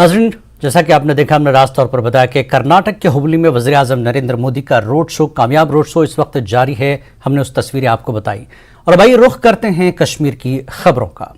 नाज़रीन, जैसा कि आपने देखा, हमने रास्त तौर पर बताया कि कर्नाटक के हुबली में वज़ीर आज़म नरेंद्र मोदी का रोड शो, कामयाब रोड शो इस वक्त जारी है। हमने उस तस्वीरें आपको बताई। और भाई रुख करते हैं कश्मीर की खबरों का।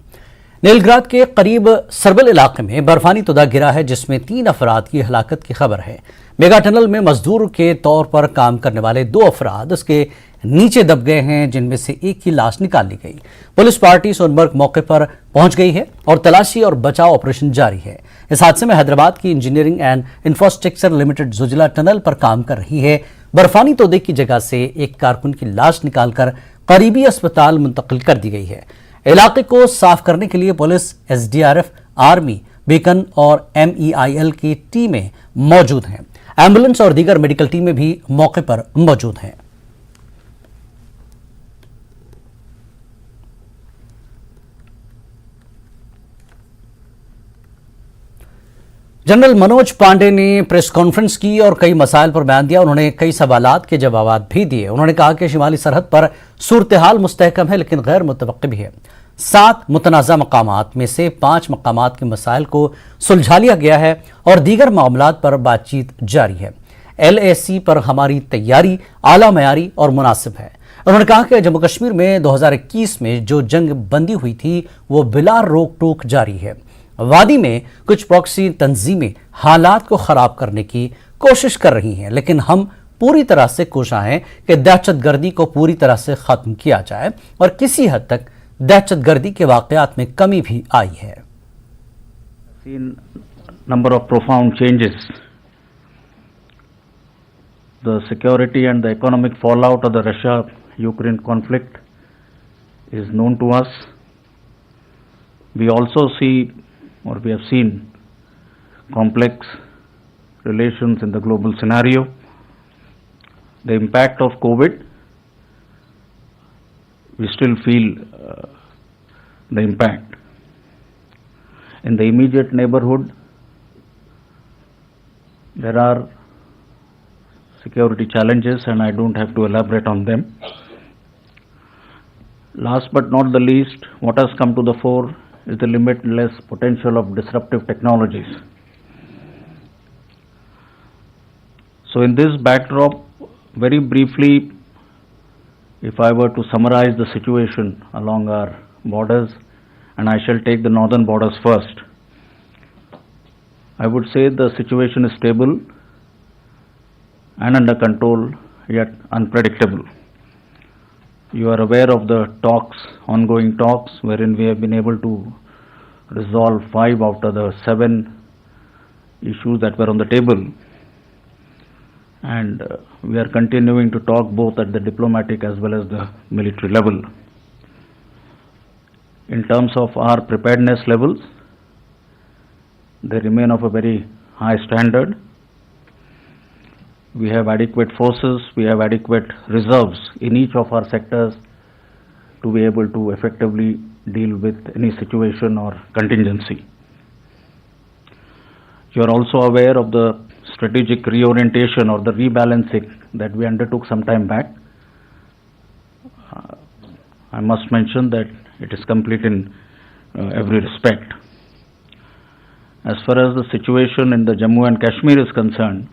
नीलग्राद के करीब सरबल इलाके में बर्फानी तोदा गिरा है, जिसमें 3 अफराद की हलाकत की खबर है। मेगा टनल में मजदूर के तौर पर काम करने वाले 2 अफराद उसके नीचे दब गए हैं, जिनमें से एक की लाश निकाल ली गई। पुलिस पार्टी सोनबर्ग मौके पर पहुंच गई है और तलाशी और बचाव ऑपरेशन जारी है। इस हादसे में हैदराबाद की इंजीनियरिंग एंड इंफ्रास्ट्रक्चर लिमिटेड जुजला टनल पर काम कर रही है। बर्फानी तोदे की जगह से एक कारकुन की लाश निकालकर करीबी अस्पताल मुंतकिल कर दी गई है। इलाके को साफ करने के लिए पुलिस, SDRF, आर्मी, बीकन और MEIL की टीमें मौजूद हैं। एम्बुलेंस और दीगर मेडिकल टीमें भी मौके पर मौजूद हैं। जनरल मनोज पांडे ने प्रेस कॉन्फ्रेंस की और कई मसाइल पर बयान दिया। उन्होंने कई सवालात के जवाब भी दिए। उन्होंने कहा कि शिमाली सरहद पर सूरत-ए-हाल मुस्तहकम है, लेकिन गैर मुतवक्की भी है। 7 मुतनाज़ा मकामात में से 5 मकामात के मसाइल को सुलझा लिया गया है और दीगर मामलात पर बातचीत जारी है। LAC पर हमारी तैयारी आला मयारी और मुनासिब है। उन्होंने कहा कि जम्मू कश्मीर में 2021 में जो जंग बंदी हुई थी वो बिला रोक टोक जारी है। वादी में कुछ प्रॉक्सी तंजीमें हालात को खराब करने की कोशिश कर रही हैं, लेकिन हम पूरी तरह से कोशिश हैं कि दहशतगर्दी को पूरी तरह से खत्म किया जाए और किसी हद तक दहशतगर्दी के वाकयात में कमी भी आई है। Seen number of profound changes. The security and the economic fallout of the Russia-Ukraine conflict is known to us. We also see, or we have seen, complex relations in the global scenario. The impact of COVID, we still feel the impact. In the immediate neighborhood, there are security challenges, and I don't have to elaborate on them. Last but not the least, what has come to the fore is the limitless potential of disruptive technologies. So in this backdrop, very briefly, if I were to summarize the situation along our borders, and I shall take the northern borders first, I would say the situation is stable and under control, yet unpredictable. You are aware of the ongoing talks, wherein we have been able to resolve 5 out of the 7 issues that were on the table. And we are continuing to talk both at the diplomatic as well as the military level. In terms of our preparedness levels, they remain of a very high standard. We have adequate forces, we have adequate reserves in each of our sectors to be able to effectively deal with any situation or contingency. You are also aware of the strategic reorientation or the rebalancing that we undertook some time back. I must mention that it is complete in every respect. As far as the situation in the Jammu and Kashmir is concerned,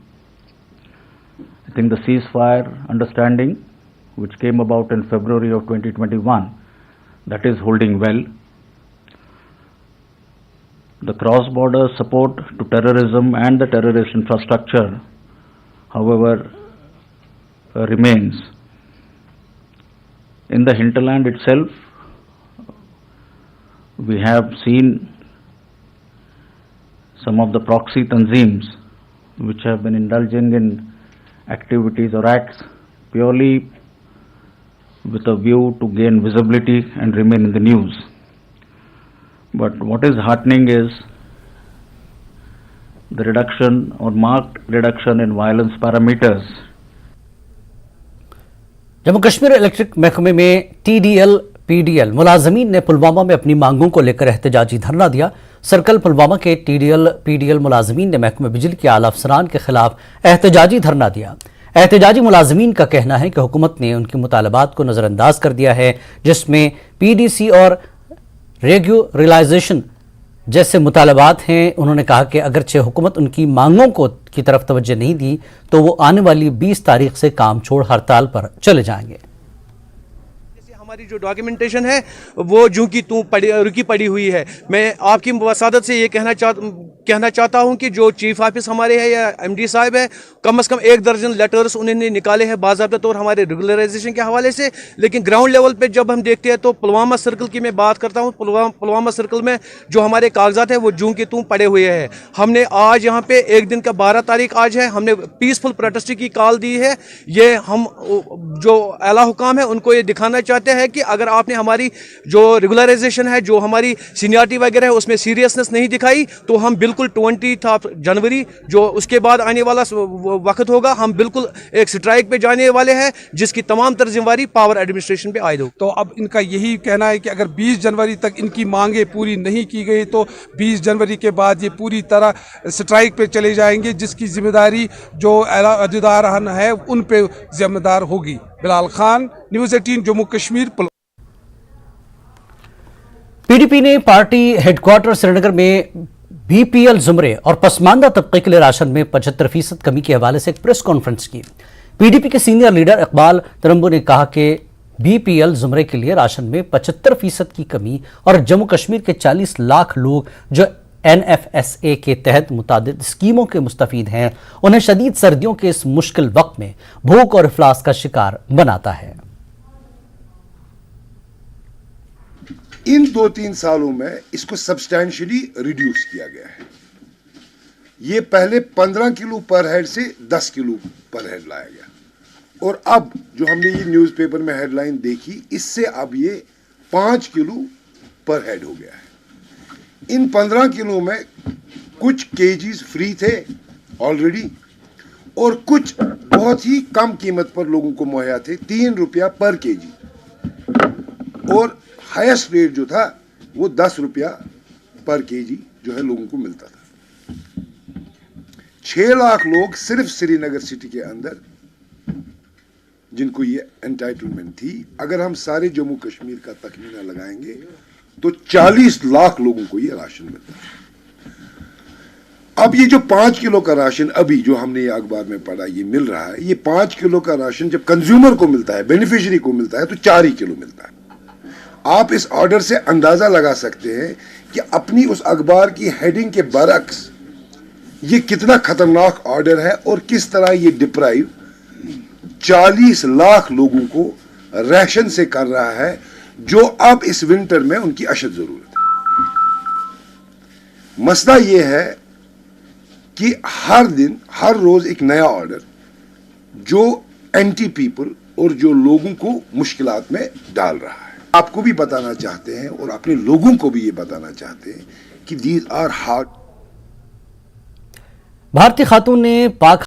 I think the ceasefire understanding, which came about in February of 2021, that is holding well. The cross-border support to terrorism and the terrorist infrastructure, however, remains. In the hinterland itself, we have seen some of the proxy tanzeems which have been indulging in activities or acts purely with a view to gain visibility and remain in the news. But what is heartening is the reduction or marked reduction in violence parameters. Jammu Kashmir electric महकमे में TDL PDL मुलाजमीन ने पुलवामा में अपनी मांगों को लेकर एहतजाजी धरना दिया। सर्कल पुलवामा के TDL PDL मुलाजमीन ने महकमे बिजली के आला अफसरान के खिलाफ एहतजाजी धरना दिया। एहतजाजी मुलाजमीन का कहना है कि हुकूमत ने उनके मुतालबात को नजरअंदाज कर दिया है, जिसमें PDC और रेगुलराइजेशन जैसे मुतालबात हैं। उन्होंने कहा कि अगरचे हुकूमत उनकी मांगों को की तरफ तवज्जो नहीं दी तो वो आने वाली 20 तारीख से काम छोड़ हड़ताल पर चले जाएंगे। हमारी जो डॉक्यूमेंटेशन है वो जूं की तूं रुकी पड़ी हुई है। मैं आपकी वसादत से ये कहना चाहता हूं कि जो चीफ ऑफिस हमारे हैं या एमडी साहब है, कम से कम 1 दर्जन लेटर्स उन्होंने निकाले हैं बाज़ाब्ता तौर हमारे रेगुलराइजेशन के हवाले से, लेकिन ग्राउंड लेवल पे जब हम देखते हैं तो पुलवामा सर्कल की मैं बात करता हूँ, पुलवामा सर्कल में जो हमारे कागजात है वो जूं की तूं पड़े हुए हैं। हमने आज यहाँ पे एक दिन का 12 तारीख आज है, हमने पीसफुल प्रोटेस्ट की कॉल दी है। ये हम जो आला हुकाम है उनको ये दिखाना चाहते हैं कि अगर आपने हमारी जो रेगुलराइजेशन है, जो हमारी सीनियरिटी वगैरह है उसमें सीरियसनेस नहीं दिखाई तो हम बिल्कुल 20 जनवरी जो उसके बाद आने वाला वक्त होगा, हम बिल्कुल एक स्ट्राइक पे जाने वाले हैं जिसकी तमाम तर जिम्मेवारी पावर एडमिनिस्ट्रेशन पे आयद हो। तो अब इनका यही कहना है कि अगर 20 जनवरी तक इनकी मांगे पूरी नहीं की गई तो 20 जनवरी के बाद ये पूरी तरह स्ट्राइक पे चले जाएंगे, जिसकी जिम्मेदारी जो अहदेदार है उन पे जिम्मेदार होगी। बिलाल खान, न्यूज़ 18 जम्मू कश्मीर। पीडीपी ने पार्टी हेडक्वार्टर श्रीनगर में बीपीएल जुमरे और पसमानदा तबके के लिए राशन में 75% कमी के हवाले से एक प्रेस कॉन्फ्रेंस की। पीडीपी के सीनियर लीडर इकबाल तरम्बू ने कहा कि बीपीएल जुमरे के लिए राशन में 75% की कमी और जम्मू कश्मीर के 40 लाख लोग जो एनएफएसए के तहत मुतादिद स्कीमों के मुस्तफीद हैं, उन्हें शदीद सर्दियों के इस मुश्किल वक्त में भूख और इफलास का शिकार बनाता है। इन 2-3 सालों में इसको सब्सटैंशियली रिड्यूस किया गया है। ये पहले 15 किलो पर हेड से 10 किलो पर हेड लाया गया और अब जो हमने ये न्यूज़पेपर में हेडलाइन देखी, इससे अब ये 5 किलो पर हेड हो गया है। इन 15 किलो में कुछ केजीज फ्री थे ऑलरेडी और कुछ बहुत ही कम कीमत पर लोगों को मुहैया थे, 3 रुपया पर केजी, और हाईएस्ट रेट जो था वो 10 रुपया पर केजी जो है लोगों को मिलता था। 6 लाख लोग सिर्फ श्रीनगर सिटी के अंदर जिनको ये एंटाइटलमेंट थी, अगर हम सारे जम्मू कश्मीर का तखमीना लगाएंगे तो 40 लाख लोगों को ये राशन मिलता है। अब ये जो 5 किलो का राशन अभी जो हमने ये अखबार में पढ़ा ये मिल रहा है, ये 5 किलो का राशन जब कंज्यूमर को मिलता है, बेनिफिशियरी को मिलता है, तो 4 ही किलो मिलता है। आप इस ऑर्डर से अंदाजा लगा सकते हैं कि अपनी उस अखबार की हेडिंग के बरक्स ये कितना खतरनाक ऑर्डर है और किस तरह ये डिप्राइव 40 लाख लोगों को राशन से कर रहा है, जो अब इस विंटर में उनकी अशद जरूरत है। मसला ये है कि हर दिन हर रोज एक नया ऑर्डर जो एंटी पीपल और जो लोगों को मुश्किलात में डाल रहा है। आपको भी बताना चाहते हैं और अपने लोगों को भी ये बताना चाहते हैं कि दीज आर हार्ड। भारतीय खातून ने पाक